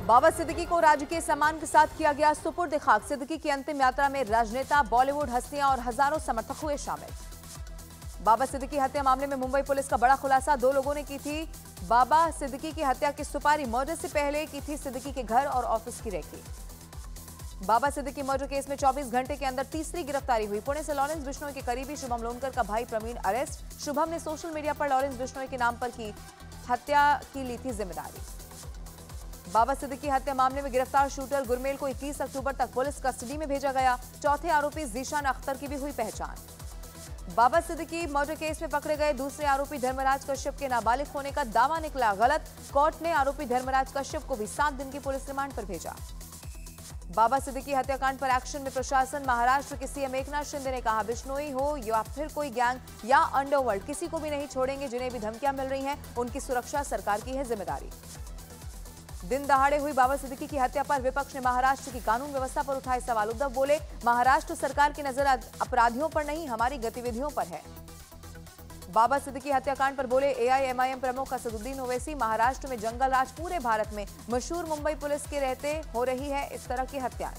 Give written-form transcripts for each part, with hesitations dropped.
बाबा सिद्दीकी को राजकीय सम्मान के साथ किया गया सुपुर्द खाक। सिद्दीकी की अंतिम यात्रा में राजनेता, बॉलीवुड हस्तियां और हजारों समर्थक हुए शामिल। बाबा सिद्दीकी हत्या मामले में मुंबई पुलिस का बड़ा खुलासा। 2 लोगों ने की थी बाबा सिद्दीकी की हत्या की सुपारी। मर्डर से पहले की थी सिद्दीकी के घर और ऑफिस की रेकी। बाबा सिद्दीकी मर्डर केस में 24 घंटे के अंदर तीसरी गिरफ्तारी हुई। पुणे से लॉरेंस बिश्नोई के करीबी शुभम लोनकर का भाई प्रवीण अरेस्ट। शुभम ने सोशल मीडिया पर लॉरेंस बिश्नोई के नाम पर की हत्या की ली थी जिम्मेदारी। बाबा सिद्दीकी हत्या मामले में गिरफ्तार शूटर गुरमेल को 21 अक्टूबर तक पुलिस कस्टडी में भेजा गया। चौथे आरोपी जीशान अख्तर की भी हुई पहचान। बाबा सिद्दीकी मर्डर केस में पकड़े गए दूसरे आरोपी धर्मराज कश्यप के नाबालिग होने का दावा निकला गलत। कोर्ट ने आरोपी धर्मराज कश्यप को भी 7 दिन की पुलिस रिमांड पर भेजा। बाबा सिद्दीकी हत्याकांड पर एक्शन में प्रशासन। महाराष्ट्र के सीएम एकनाथ शिंदे ने कहा, बिश्नोई हो या फिर कोई गैंग या अंडरवर्ल्ड, किसी को भी नहीं छोड़ेंगे। जिन्हें भी धमकियां मिल रही हैं उनकी सुरक्षा सरकार की है जिम्मेदारी। दिन दहाड़े हुई बाबा सिद्दीकी की हत्या पर विपक्ष ने महाराष्ट्र की कानून व्यवस्था पर उठाए सवाल। उद्धव बोले, महाराष्ट्र सरकार की नजर अपराधियों पर नहीं, हमारी गतिविधियों पर है। बाबा सिद्दीकी हत्याकांड पर बोले एआईएमआईएम प्रमुख असदुद्दीन ओवैसी, महाराष्ट्र में जंगल राज, पूरे भारत में मशहूर मुंबई पुलिस के रहते हो रही है इस तरह की हत्याएं।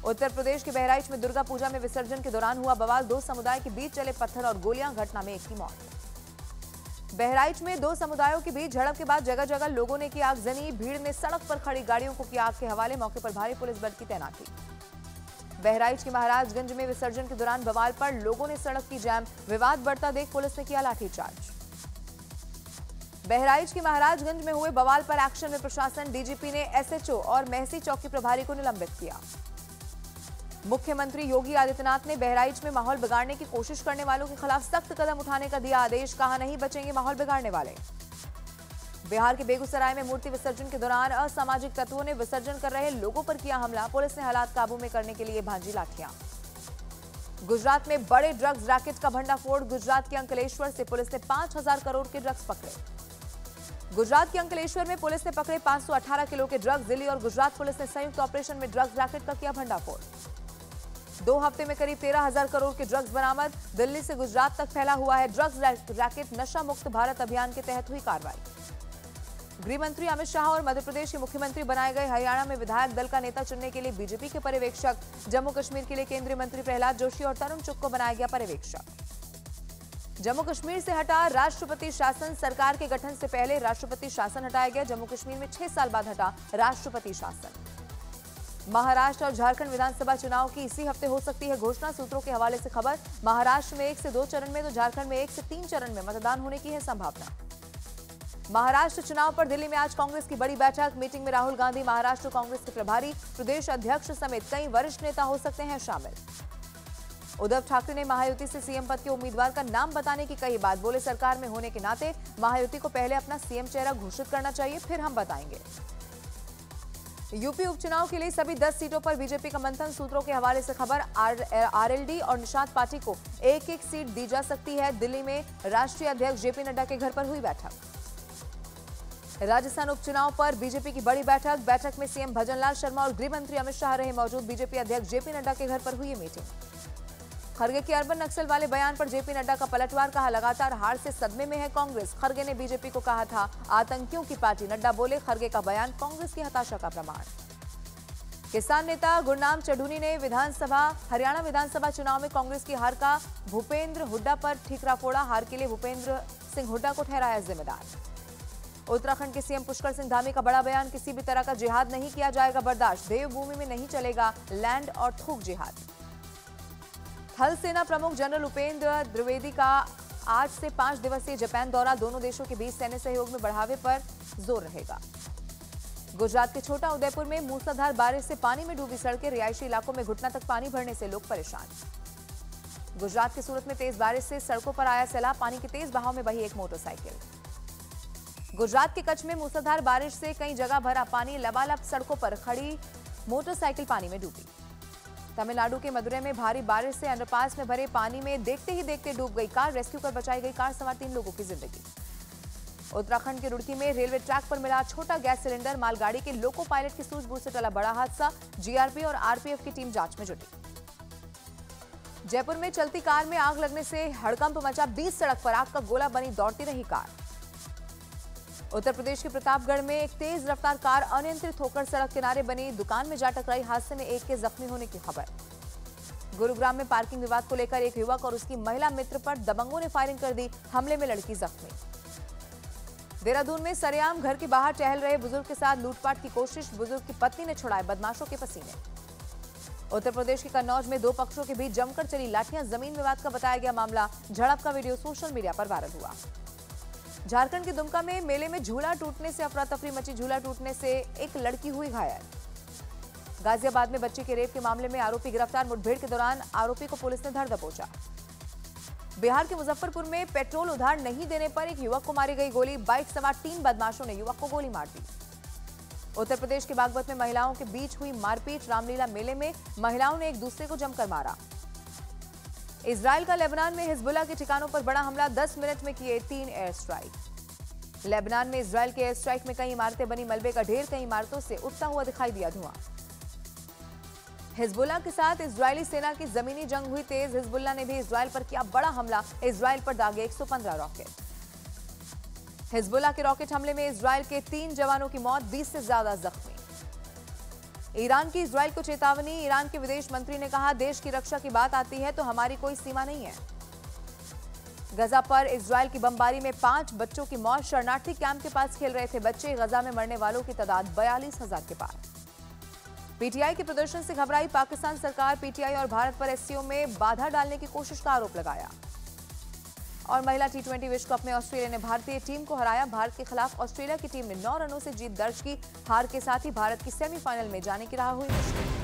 उत्तर प्रदेश के बहराइच में दुर्गा पूजा में विसर्जन के दौरान हुआ बवाल। 2 समुदाय के बीच चले पत्थर और गोलियां, घटना में 1 की मौत। बहराइच में 2 समुदायों के बीच झड़प के बाद जगह जगह लोगों ने की आगजनी। भीड़ ने सड़क पर खड़ी गाड़ियों को किया आग के हवाले। मौके पर भारी पुलिस बल की तैनाती। बहराइच के महाराजगंज में विसर्जन के दौरान बवाल पर लोगों ने सड़क की जैम। विवाद बढ़ता देख पुलिस ने किया लाठीचार्ज। बहराइच के महाराजगंज में हुए बवाल पर एक्शन में प्रशासन। डीजीपी ने एसएचओ और महसी चौकी प्रभारी को निलंबित किया। मुख्यमंत्री योगी आदित्यनाथ ने बहराइच में माहौल बिगाड़ने की कोशिश करने वालों के खिलाफ सख्त कदम उठाने का दिया आदेश। कहा, नहीं बचेंगे माहौल बिगाड़ने वाले। बिहार के बेगूसराय में मूर्ति विसर्जन के दौरान असामाजिक तत्वों ने विसर्जन कर रहे लोगों पर किया हमला। पुलिस ने हालात काबू में करने के लिए भांजी लाठियां। गुजरात में बड़े ड्रग्स रैकेट का भंडाफोड़। गुजरात के अंकलेश्वर से पुलिस ने 5,000 करोड़ के ड्रग्स पकड़े। गुजरात के अंकलेश्वर में पुलिस ने पकड़े 518 किलो के ड्रग्स। दिल्ली और गुजरात पुलिस ने संयुक्त ऑपरेशन में ड्रग्स रैकेट का किया भंडाफोड़। 2 हफ्ते में करीब 13,000 करोड़ के ड्रग्स बरामद। दिल्ली से गुजरात तक फैला हुआ है ड्रग्स रैकेट। नशा मुक्त भारत अभियान के तहत हुई कार्रवाई। गृह मंत्री अमित शाह और मध्य प्रदेश के मुख्यमंत्री बनाए गए। हरियाणा में विधायक दल का नेता चुनने के लिए बीजेपी के पर्यवेक्षक। जम्मू कश्मीर के लिए केंद्रीय मंत्री प्रहलाद जोशी और तरुण चुग को बनाया गया पर्यवेक्षक। जम्मू कश्मीर से हटा राष्ट्रपति शासन। सरकार के गठन से पहले राष्ट्रपति शासन हटाया गया। जम्मू कश्मीर में 6 साल बाद हटा राष्ट्रपति शासन। महाराष्ट्र और झारखंड विधानसभा चुनाव की इसी हफ्ते हो सकती है घोषणा। सूत्रों के हवाले से खबर, महाराष्ट्र में 1 से 2 चरण में तो झारखंड में 1 से 3 चरण में मतदान होने की है संभावना। महाराष्ट्र चुनाव पर दिल्ली में आज कांग्रेस की बड़ी बैठक। मीटिंग में राहुल गांधी, महाराष्ट्र कांग्रेस के प्रभारी, प्रदेश अध्यक्ष समेत कई वरिष्ठ नेता हो सकते हैं शामिल। उद्धव ठाकरे ने महायुति से सीएम पद के उम्मीदवार का नाम बताने की कही बात। बोले, सरकार में होने के नाते महायुति को पहले अपना सीएम चेहरा घोषित करना चाहिए, फिर हम बताएंगे। यूपी उपचुनाव के लिए सभी 10 सीटों पर बीजेपी का मंथन। सूत्रों के हवाले से खबर, आरएलडी और निषाद पार्टी को 1-1 सीट दी जा सकती है। दिल्ली में राष्ट्रीय अध्यक्ष जेपी नड्डा के घर पर हुई बैठक। राजस्थान उपचुनाव पर बीजेपी की बड़ी बैठक। बैठक में सीएम भजनलाल शर्मा और गृह मंत्री अमित शाह रहे मौजूद। बीजेपी अध्यक्ष जेपी नड्डा के घर पर हुई मीटिंग। खरगे के अर्बन नक्सल वाले बयान पर जेपी नड्डा का पलटवार। कहा, लगातार हार से सदमे में है कांग्रेस। खरगे ने बीजेपी को कहा था आतंकियों की पार्टी। नड्डा बोले, खरगे का बयान कांग्रेस की हताशा का प्रमाण। किसान नेता गुरनाम चढ़ूनी ने हरियाणा विधानसभा चुनाव में कांग्रेस की हार का भूपेंद्र हुड्डा पर ठीकरा फोड़ा। हार के लिए भूपेंद्र सिंह हुड्डा को ठहराया जिम्मेदार। उत्तराखंड के सीएम पुष्कर सिंह धामी का बड़ा बयान, किसी भी तरह का जिहाद नहीं किया जाएगा बर्दाश्त। देवभूमि में नहीं चलेगा लैंड और थूक जिहाद। थल सेना प्रमुख जनरल उपेंद्र द्विवेदी का आज से 5 दिवसीय जापान दौरा। दोनों देशों के बीच सैन्य सहयोग में बढ़ावे पर जोर रहेगा। गुजरात के छोटा उदयपुर में मूसलाधार बारिश से पानी में डूबी सड़कें। रिहायशी इलाकों में घुटना तक पानी भरने से लोग परेशान। गुजरात के सूरत में तेज बारिश से सड़कों पर आया सैलाब। पानी के तेज बहाव में बही एक मोटरसाइकिल। गुजरात के कच्छ में मूसलाधार बारिश से कई जगह भरा पानी। लबालब सड़कों पर खड़ी मोटरसाइकिल पानी में डूबी। तमिलनाडु के मदुरै में भारी बारिश से अंडरपास में भरे पानी में देखते ही देखते डूब गई कार। रेस्क्यू कर बचाई गई कार सवार 3 लोगों की जिंदगी। उत्तराखंड के रुड़की में रेलवे ट्रैक पर मिला छोटा गैस सिलेंडर। मालगाड़ी के लोको पायलट की सूझबूझ से टला बड़ा हादसा। जीआरपी और आरपीएफ की टीम जांच में जुटी। जयपुर में चलती कार में आग लगने से हड़कंप मचा। 20 सड़क पर आग का गोला बनी दौड़ती रही कार। उत्तर प्रदेश के प्रतापगढ़ में एक तेज रफ्तार कार अनियंत्रित होकर सड़क किनारे बनी दुकान में जा टकराई। हादसे में एक के जख्मी होने की खबर। गुरुग्राम में पार्किंग विवाद को लेकर एक युवक और उसकी महिला मित्र पर दबंगों ने फायरिंग कर दी। हमले में लड़की जख्मी। देहरादून में सरेआम घर के बाहर टहल रहे बुजुर्ग के साथ लूटपाट की कोशिश। बुजुर्ग की पत्नी ने छुड़ाए बदमाशों के पसीने। उत्तर प्रदेश के कन्नौज में दो पक्षों के बीच जमकर चली लाठियां। जमीन विवाद का बताया गया मामला। झड़प का वीडियो सोशल मीडिया पर वायरल हुआ। झारखंड के दुमका में मेले में झूला टूटने से अफरा तफरी मची। झूला टूटने से एक लड़की हुई घायल। गाजियाबाद में बच्ची के रेप के मामले में आरोपी गिरफ्तार। मुठभेड़ के दौरान आरोपी को पुलिस ने धर दबोचा। बिहार के मुजफ्फरपुर में पेट्रोल उधार नहीं देने पर एक युवक को मारी गई गोली। बाइक सवार 3 बदमाशों ने युवक को गोली मार दी। उत्तर प्रदेश के बागपत में महिलाओं के बीच हुई मारपीट। रामलीला मेले में महिलाओं ने एक दूसरे को जमकर मारा। इजराइल का लेबनान में हिजबुल्लाह के ठिकानों पर बड़ा हमला। 10 मिनट में किए 3 एयर स्ट्राइक। लेबनान में इजराइल के एयर स्ट्राइक में कई इमारतें बनी मलबे का ढेर। कई इमारतों से उठता हुआ दिखाई दिया धुआं। हिजबुल्लाह के साथ इजरायली सेना की जमीनी जंग हुई तेज। हिजबुल्लाह ने भी इजराइल पर किया बड़ा हमला। इजराइल पर दागे 115 रॉकेट। हिजबुल्लाह के रॉकेट हमले में इजराइल के 3 जवानों की मौत, 20 से ज्यादा जख्मी। ईरान की इजराइल को चेतावनी। ईरान के विदेश मंत्री ने कहा, देश की रक्षा की बात आती है तो हमारी कोई सीमा नहीं है। गजा पर इजराइल की बमबारी में 5 बच्चों की मौत। शरणार्थी कैंप के पास खेल रहे थे बच्चे। गजा में मरने वालों की तादाद 42,000 के पार। पीटीआई के प्रदर्शन से घबराई पाकिस्तान सरकार। पीटीआई और भारत पर एससीओ में बाधा डालने की कोशिश का आरोप लगाया। और महिला टी20 विश्व कप में ऑस्ट्रेलिया ने भारतीय टीम को हराया। भारत के खिलाफ ऑस्ट्रेलिया की टीम ने 9 रनों से जीत दर्ज की। हार के साथ ही भारत की सेमीफाइनल में जाने की राह हुई मुश्किल।